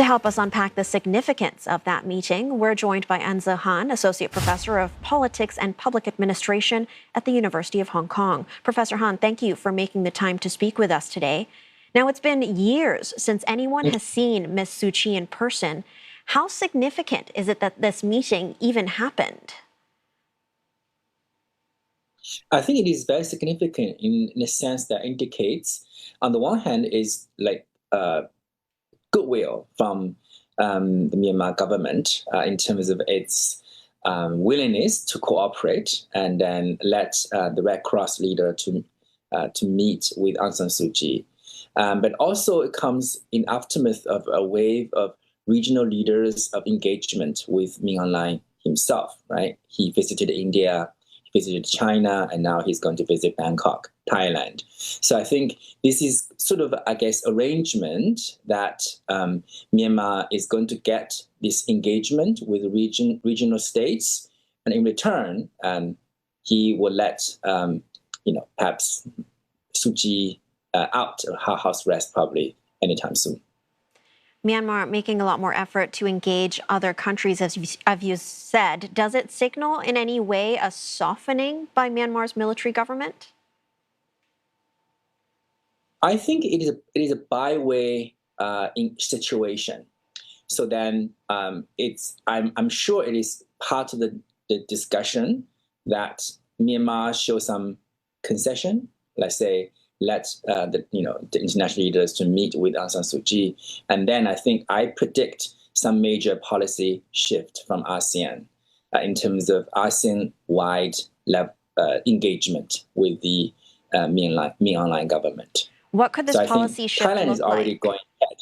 To help us unpack the significance of that meeting, we're joined by Enze Han, Associate Professor of Politics and Public Administration at the University of Hong Kong. Professor Han, thank you for making the time to speak with us today. Now, it's been years since anyone has seen Ms. Suu Kyi in person. How significant is it that this meeting even happened? I think it is very significant in a sense that indicates, on the one hand, is like goodwill from the Myanmar government in terms of its willingness to cooperate and then let the Red Cross leader to meet with Aung San Suu Kyi. But also it comes in aftermath of a wave of regional leaders of engagement with Min Aung Hlaing himself, right? He visited India, he visited China, and now he's going to visit Bangkok, Thailand. So I think this is sort of, I guess, arrangement that Myanmar is going to get this engagement with regional states, and in return, he will let, perhaps Suu Kyi out of her house arrest probably anytime soon. Myanmar making a lot more effort to engage other countries, as you said. Does it signal in any way a softening by Myanmar's military government? I think it is a byway situation. So then I'm sure it is part of the discussion that Myanmar show some concession, let's say, let the international leaders to meet with Aung San Suu Kyi, and then I predict some major policy shift from ASEAN in terms of ASEAN-wide engagement with the Min Aung Hlaing government. What could this policy shift Thailand look is already like? going ahead.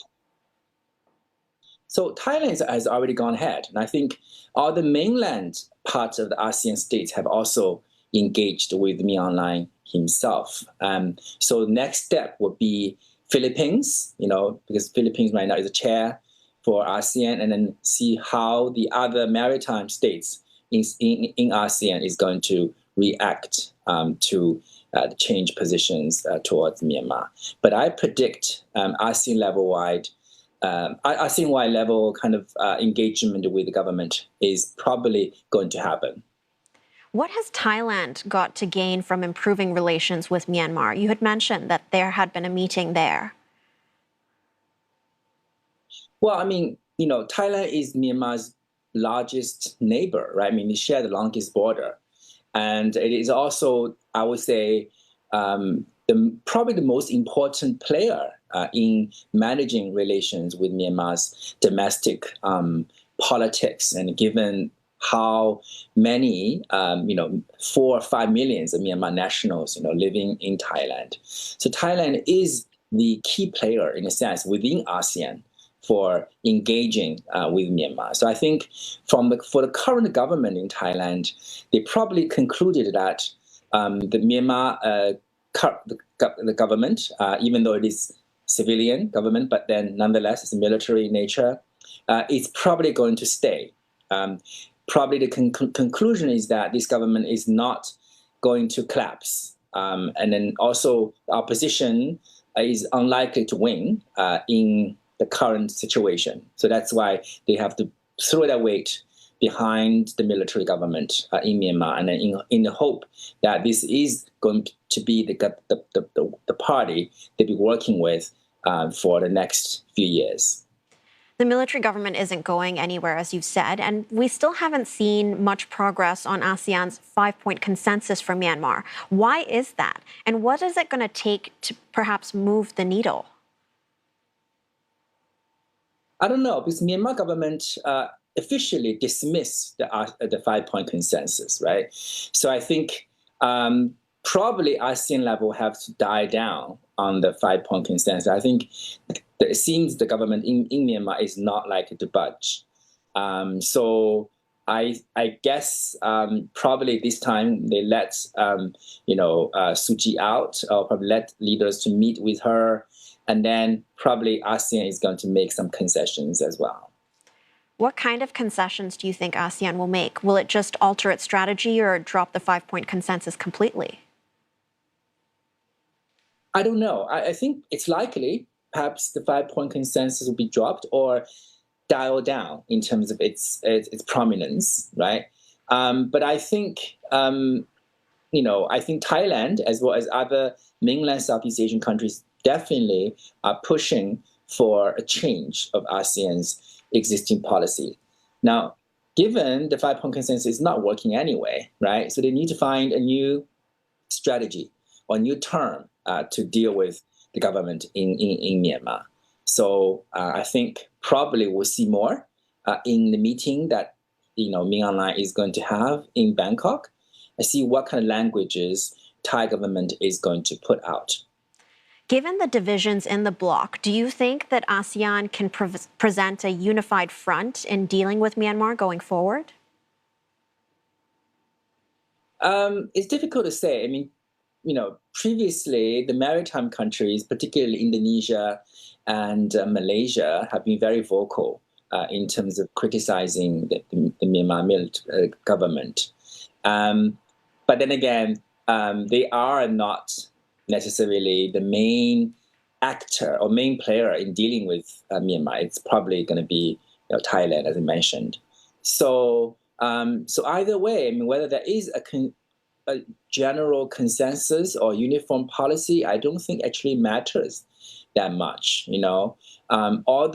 So Thailand has already gone ahead, and I think all the mainland parts of the ASEAN states have also engaged with Min Aung Hlaing himself. So next step would be Philippines, because Philippines right now is a chair for ASEAN, and then see how the other maritime states in ASEAN is going to react to change positions towards Myanmar. But I predict ASEAN-wide level kind of engagement with the government is probably going to happen. What has Thailand got to gain from improving relations with Myanmar? You had mentioned that there had been a meeting there. Well, Thailand is Myanmar's largest neighbor, right? They share the longest border. And it is also, I would say, probably the most important player in managing relations with Myanmar's domestic politics. And given how many, 4 or 5 million of Myanmar nationals, living in Thailand. So Thailand is the key player, in a sense, within ASEAN for engaging with Myanmar. So I think for the current government in Thailand, they probably concluded that the Myanmar the government, even though it is civilian government, but then nonetheless it's military in nature, it's probably going to stay. Probably the conclusion is that this government is not going to collapse. And then also the opposition is unlikely to win in the current situation. So that's why they have to throw their weight behind the military government in Myanmar, and then in the hope that this is going to be the party they'll be working with for the next few years. The military government isn't going anywhere, as you've said, and we still haven't seen much progress on ASEAN's 5-point consensus for Myanmar. Why is that? And what is it going to take to perhaps move the needle? I don't know, because Myanmar government officially dismissed the 5-point consensus, right? So I think probably ASEAN level have to die down on the 5-point consensus. I think it seems the government in Myanmar is not likely to budge. So I guess probably this time they let Suu Kyi out, or probably let leaders to meet with her, and then probably ASEAN is going to make some concessions as well. What kind of concessions do you think ASEAN will make? Will it just alter its strategy or drop the 5-point consensus completely? I don't know. I think it's likely perhaps the 5-point consensus will be dropped or dialed down in terms of its prominence, right? But I think, I think Thailand, as well as other mainland Southeast Asian countries, definitely are pushing for a change of ASEAN's existing policy. Now, given the 5-point consensus is not working anyway, right? So they need to find a new strategy or a new term to deal with the government in Myanmar. So I think probably we'll see more in the meeting that Myanmar is going to have in Bangkok. I see what kind of languages Thai government is going to put out. Given the divisions in the bloc, do you think that ASEAN can present a unified front in dealing with Myanmar going forward? It's difficult to say. I mean, previously the maritime countries, particularly Indonesia and Malaysia, have been very vocal in terms of criticizing the Myanmar government. But then again, they are not necessarily the main actor or main player in dealing with Myanmar. It's probably going to be Thailand, as I mentioned. So either way, I mean, whether there is a general consensus or uniform policy, I don't think actually matters that much. All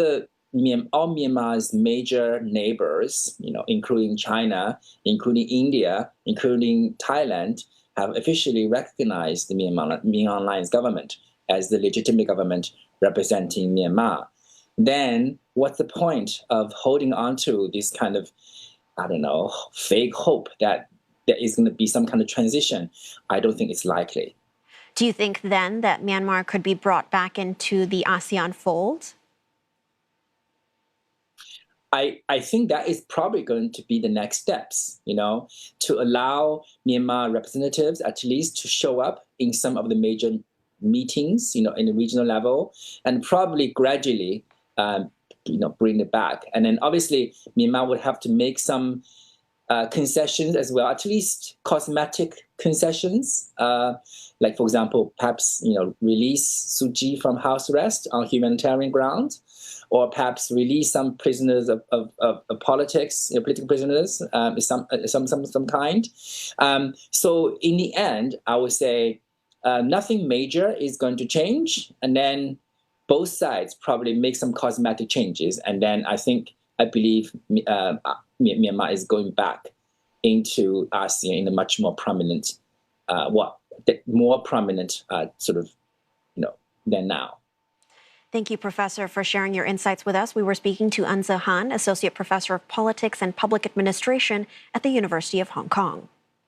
Myanmar's major neighbors, including China, including India, including Thailand, have officially recognized the Myanmar's government as the legitimate government representing Myanmar. Then what's the point of holding on to this kind of, fake hope that there is going to be some kind of transition? I don't think it's likely. Do you think then that Myanmar could be brought back into the ASEAN fold? I think that is probably going to be the next steps, to allow Myanmar representatives at least to show up in some of the major meetings, in the regional level, and probably gradually, bring it back. And then obviously Myanmar would have to make some concessions as well, at least cosmetic concessions, like, for example, perhaps release Suu Kyi from house arrest on humanitarian grounds, or perhaps release some prisoners of politics, political prisoners, some kind. So in the end, I would say nothing major is going to change, and then both sides probably make some cosmetic changes, and then I believe Myanmar is going back into ASEAN in a much more prominent, than now. Thank you, Professor, for sharing your insights with us. We were speaking to Enze Han, Associate Professor of Politics and Public Administration at the University of Hong Kong.